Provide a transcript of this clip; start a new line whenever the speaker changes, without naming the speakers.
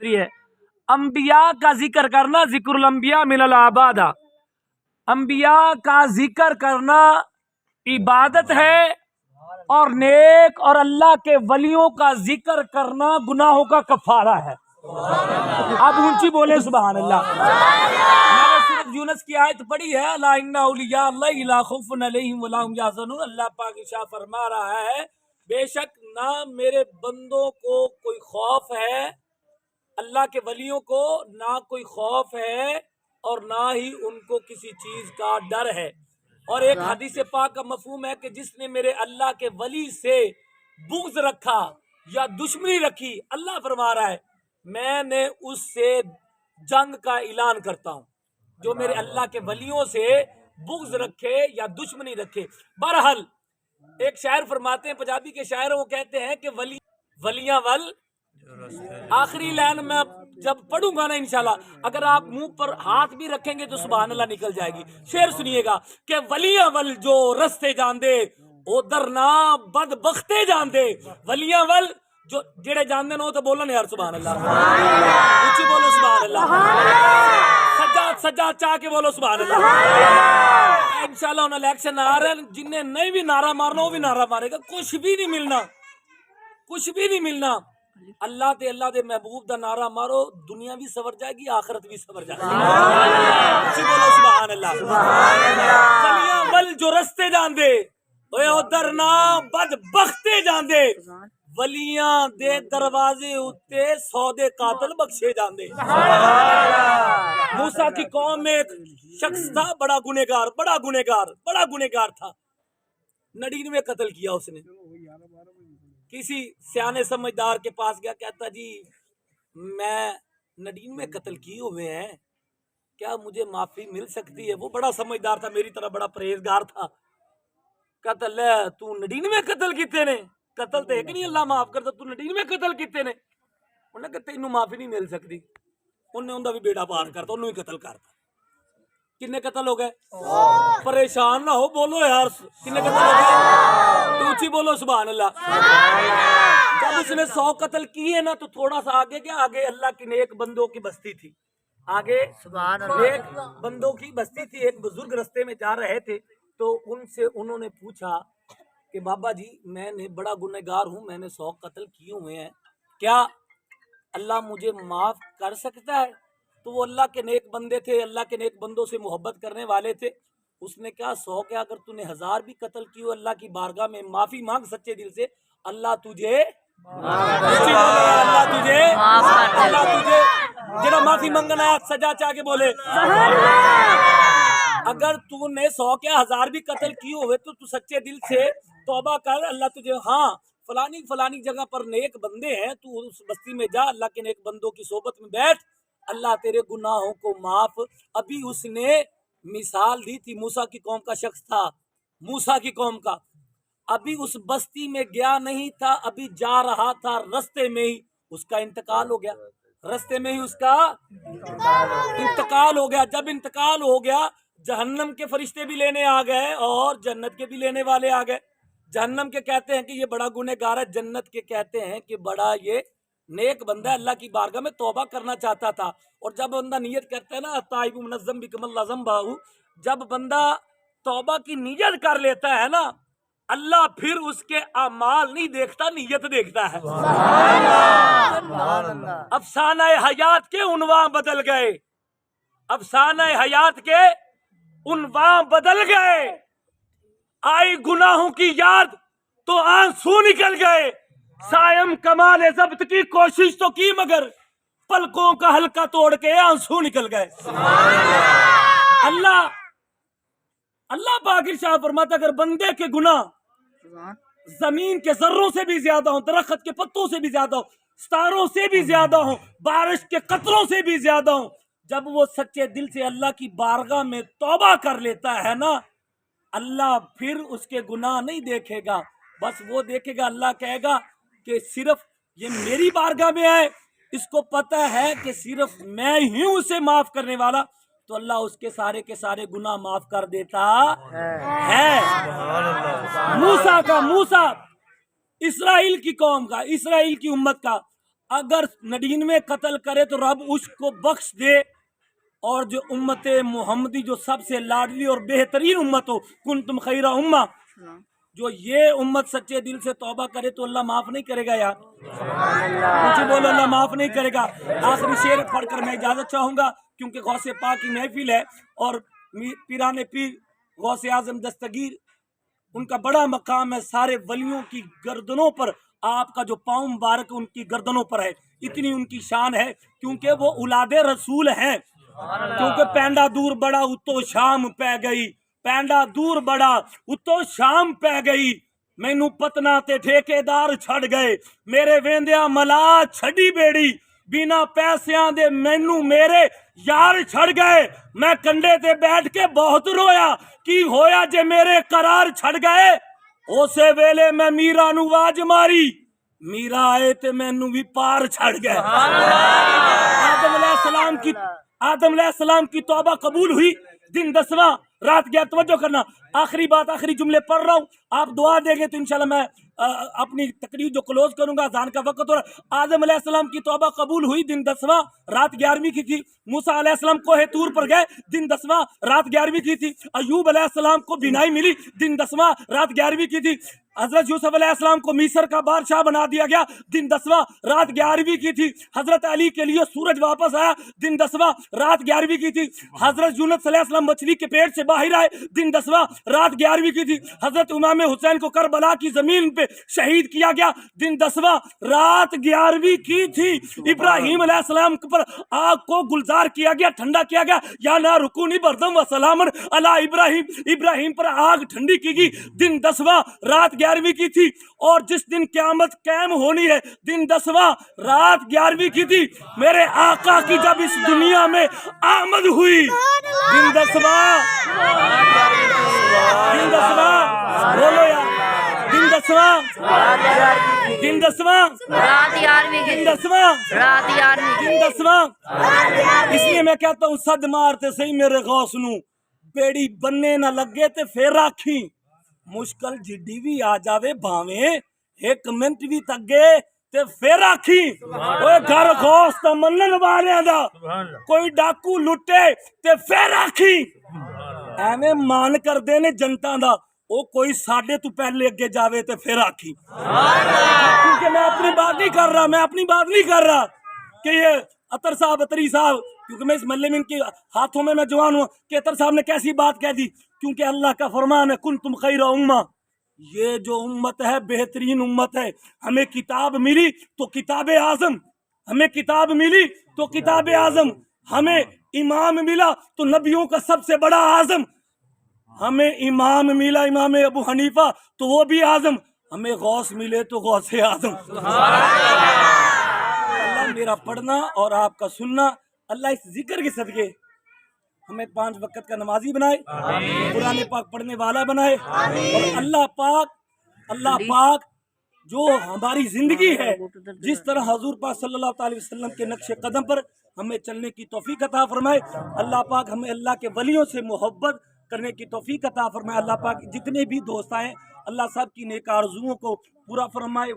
ہے انبیاء کا ذکر کرنا، ذکر الانبیاء من العبادہ، انبیاء کا ذکر کرنا عبادت ہے، اور نیک اور اللہ کے ولیوں کا ذکر کرنا گناہوں کا کفارہ ہے۔ آپ اونچی بولے سبحان اللہ۔ میں نے سورۃ یونس کی آیت پڑھی ہے، الا ان اولیاء اللہ لا خوف علیہم ولا هم یحزنون۔ اللہ پاک ارشاد فرما رہا ہے بے شک نہ میرے بندوں کو کوئی خوف ہے، اللہ کے ولیوں کو نہ کوئی خوف ہے اور نہ ہی ان کو کسی چیز کا ڈر ہے۔ اور ایک حدیث پاک کا مفہوم ہے کہ جس نے میرے اللہ کے ولی سے بغض رکھا یا دشمنی رکھی، اللہ فرما رہا ہے میں نے اس سے جنگ کا اعلان کرتا ہوں۔ جو میرے اللہ کے ولیوں سے بغض رکھے یا دشمنی رکھے۔ بہرحال ایک شاعر فرماتے ہیں، پنجابی کے شاعر، وہ کہتے ہیں کہ ولیاں ول، آخری لائن میں جب پڑھوں گا نا انشاءاللہ، اگر آپ منہ پر ہاتھ بھی رکھیں گے تو سبحان اللہ نکل جائے گی۔ شعر سنیے گا کہ ولیاں ول جو رستے جان دے ادھر نہ بد بختے جان دے، ولیاں ول جو جڑے جان دے نو تو بولن یار سبحان اللہ، اونچی بولو سبحان اللہ، سجاد چاہ کے بولو سبحان اللہ۔ انشاءاللہ انہوں الیکشن آ رہے ہیں، جنہیں نہیں بھی نعرہ مارنا وہ بھی نعرہ مارے گا، کچھ بھی نہیں ملنا، کچھ بھی نہیں ملنا۔ اللہ دے محبوب دا نعرہ مارو، دنیا بھی سور جائے گی، آخرت بھی سور جائے گی۔ اسی بولو سبحان اللہ۔ ولیاں ول جو رستے جان دے اوے ادھر نہ بد بختے جان دے، ولیاں دے دروازے اتے سودے قاتل بخشے جان دے۔ موسیٰ کی قوم میں ایک شخص تھا، بڑا گنہگار تھا، 99 قتل کیا اس نے۔ کسی سیانے سمجھدار کے پاس گیا، کہتا جی میں 99 قتل کیے ہوئے ہیں، کیا مجھے معافی مل سکتی ہے؟ وہ بڑا سمجھدار تھا، میری طرح بڑا پرہیزگار تھا۔ کہتا لے تو 99 قتل کیتے نے، قتل تو ایک نہیں اللہ معاف کرتا، تو 99 قتل کیتے نے؟ انہیں کہتے انہوں معافی نہیں مل سکتی، انہیں اندھا بھی بیڑا پار کرتا، انہوں ہی قتل کرتا۔ کتنے قتل ہو گئے؟ پریشان نہ ہو، بولو یار کتنے قتل ہو گئے؟ تو اونچی بولو سبحان اللہ۔ جب اس نے 100 قتل کیے نا تو تھوڑا سا آگے گیا، آگے اللہ کی نیک بندوں کی بستی تھی، آگے نیک بندوں کی بستی تھی۔ ایک بزرگ رستے میں جا رہے تھے تو ان سے انہوں نے پوچھا کہ بابا جی میں نے بڑا گنہگار ہوں، میں نے 100 قتل کیے ہوئے ہیں، کیا اللہ مجھے معاف کر سکتا ہے؟ تو وہ اللہ کے نیک بندے تھے، اللہ کے نیک بندوں سے محبت کرنے والے تھے۔ اس نے کہا 100 کیا، اگر تو نے 1000 بھی قتل کی ہو، اللہ کی بارگاہ میں معافی مانگ سچے دل سے، اللہ تجھے جڑا معافی منگنا ہے سجا چاہ کے بولے۔ اگر تو نے 100 کیا 1000 بھی قتل کیے ہوئے تو سچے دل سے توبہ کر، اللہ تجھے، ہاں فلانی جگہ پر نیک بندے ہیں، تو اس بستی میں جا، اللہ کے نیک بندوں کی صحبت میں بیٹھ، اللہ تیرے گناہوں کو معاف۔ ابھی اس نے مثال دی تھی، موسیٰ کی قوم کا شخص تھا، موسیٰ کی قوم کا، ابھی اس بستی میں گیا نہیں تھا، ابھی جا رہا تھا، رستے میں ہی اس کا انتقال ہو گیا، رستے میں ہی اس کا انتقال ہو گیا۔ جب انتقال ہو گیا، جہنم کے فرشتے بھی لینے آ گئے اور جنت کے بھی لینے والے آ گئے۔ جہنم کے کہتے ہیں کہ یہ بڑا گنہگار ہے، جنت کے کہتے ہیں کہ بڑا یہ نیک بندہ، اللہ کی بارگاہ میں توبہ کرنا چاہتا تھا۔ اور جب بندہ نیت کرتا ہے نا، تائب منظم بکم اللہ ذنبہ، جب بندہ توبہ کی نیت کر لیتا ہے نا، اللہ پھر اس کے اعمال نہیں دیکھتا، نیت دیکھتا ہے۔ افسانہ حیات کے عنوان بدل گئے، افسانہ حیات کے عنوان بدل گئے، آئی گناہوں کی یاد تو آنسو نکل گئے، سائم کمال ضبط کی کوشش تو کی مگر پلکوں کا ہلکا توڑ کے آنسو نکل گئے۔ اللہ پاک ارشاد فرماتا اگر بندے کے گناہ زمین کے ذروں سے بھی زیادہ ہوں، درخت کے پتوں سے بھی زیادہ ہوں، ستاروں سے بھی زیادہ ہوں، بارش کے قطروں سے بھی زیادہ ہوں، جب وہ سچے دل سے اللہ کی بارگاہ میں توبہ کر لیتا ہے نا، اللہ پھر اس کے گناہ نہیں دیکھے گا، بس وہ دیکھے گا، اللہ کہے گا کہ صرف یہ میری بارگاہ میں آئے، اس کو پتہ ہے کہ صرف میں ہی ہوں اسے معاف کرنے والا، تو اللہ اس کے سارے گناہ معاف کر دیتا ہے۔ موسیٰ اسرائیل کی قوم کا، اسرائیل کی امت کا، اگر 99 قتل کرے تو رب اس کو بخش دے، اور جو امت محمدی جو سب سے لاڈلی اور بہترین امت ہو، کنتم خیر امہ، جو یہ امت سچے دل سے توبہ کرے تو اللہ معاف نہیں کرے گا یار؟ مجھے بولو اللہ معاف نہیں کرے گا۔ آخری شعر پڑھ کر میں اجازت چاہوں گا، کیونکہ غوث پاک کی محفل ہے اور پیران پیر غوث اعظم دستگیر ان کا بڑا مقام ہے، سارے ولیوں کی گردنوں پر آپ کا جو پاؤں مبارک ان کی گردنوں پر ہے، اتنی ان کی شان ہے، کیونکہ وہ اولاد رسول ہیں۔ کیونکہ پینڈا دور بڑا اتو شام پہ گئی، پینڈا دور بڑا اتو شام پہ گئی، مینو پتنا تے ٹھیکیدار چھڑ گئے، میرے ویندیاں ملا چھڑی بیڑی، بنا پیسیاں دے مینو میرے یار چھڑ گئے، میں کنڈے تے بیٹھ کے بہت رویا، کی ہویا جے میرے قرار چھڑ گئے، اسے ویلے میں میرا نو واج ماری، میرا آئے تے مینو بھی پار چھڑ گئے۔ آدم علیہ السلام کی توبہ قبول ہوئی، دن 10واں رات گیا۔ توجہ کرنا، آخری بات، آخری جملے پڑھ رہا ہوں، آپ دعا دیں گے تو انشاءاللہ میں اپنی تقریر جو کلوز کروں گا، اذان کا وقت ہو رہا۔ آدم علیہ السلام کی توبہ قبول ہوئی، دن 10واں رات 11ویں کی تھی۔ موسیٰ علیہ السلام کوہ طور پر گئے، دن 10واں رات 11ویں کی تھی۔ ایوب علیہ السلام کو بینائی ملی، دن 10واں رات 11ویں کی تھی۔ حضرت یوسف علیہ السلام کو مصر کا بادشاہ بنا دیا گیا، دن 10واں رات 11ویں کی تھی۔ حضرت علی کے لیے سورج واپس آیا، دن 10واں رات 11ویں کی تھی۔ حضرت یونس علیہ السلام مچھلی کے پیٹ سے باہر آئے، دن 10واں رات 11ویں کی تھی۔ حضرت امام حسین کو کربلا کی زمین پہ شہید کیا گیا، دن 10واں رات 11ویں کی تھی۔ ابراہیم علیہ السلام پر آگ کو گلزار کیا گیا، ٹھنڈا کیا گیا، یا نہ رکونی بردم و سلامن علی ابراہیم، ابراہیم پر آگ ٹھنڈی کی گئی، دن 10واں رات 11ویں کی تھی۔ اور جس دن قیامت قائم ہونی ہے، دن 10واں رات 11ویں کی تھی۔ میرے آقا کی جب اس دنیا میں آمد ہوئی، دن 10واں بولو یار، دن 10واں دن 10واں دن 10واں دن 10واں۔ اس لیے میں کہتا ہوں صد مارتے صحیح میرے غوث نو، بیڑی بننے نہ لگے تے پھر راکھی، مشکل جڈی بھی آ جاوے بھاویں ایک منٹ بھی تگے تے پھر آکھی، اوے گھر غوث تا منن والے دا کوئی ڈاکو لٹے تے پھر آکھی، ایویں مان کر دے نے جنتا دا او کوئی ساڈے تو پہلے اگے جاوے تے پھر آکھی۔ کیونکہ میں اپنی بات نہیں کر رہا کہ یہ عطر صاحب، عطری صاحب، کیونکہ میں اس محلے میں ان کے ہاتھوں میں جوان ہوں کہ عطر صاحب نے کیسی بات کہہ دی، کیونکہ اللہ کا فرمان ہے کنتم خیر امہ، یہ جو امت ہے بہترین امت ہے۔ ہمیں کتاب ملی تو کتاب اعظم، ہمیں کتاب ملی تو کتاب اعظم، ہمیں امام ملا تو نبیوں کا سب سے بڑا اعظم، ہمیں امام ملا امام ابو حنیفہ تو وہ بھی اعظم، ہمیں غوث ملے تو غوث اعظم۔ اللہ میرا پڑھنا اور آپ کا سننا، اللہ اس ذکر کے صدقے ہمیں 5 وقت کا نمازی بنائے، قرآن پاک پڑھنے والا بنائے، اور اللہ پاک جو ہماری زندگی ہے، جس طرح حضور پاک صلی اللہ علیہ وسلم کے نقش قدم پر ہمیں چلنے کی توفیق عطا فرمائے۔ اللہ پاک ہمیں اللہ کے ولیوں سے محبت کرنے کی توفیق عطا فرمائے۔ اللہ پاک جتنے بھی دوست آئے، اللہ سب کی نیک آرزوؤں کو پورا فرمائے۔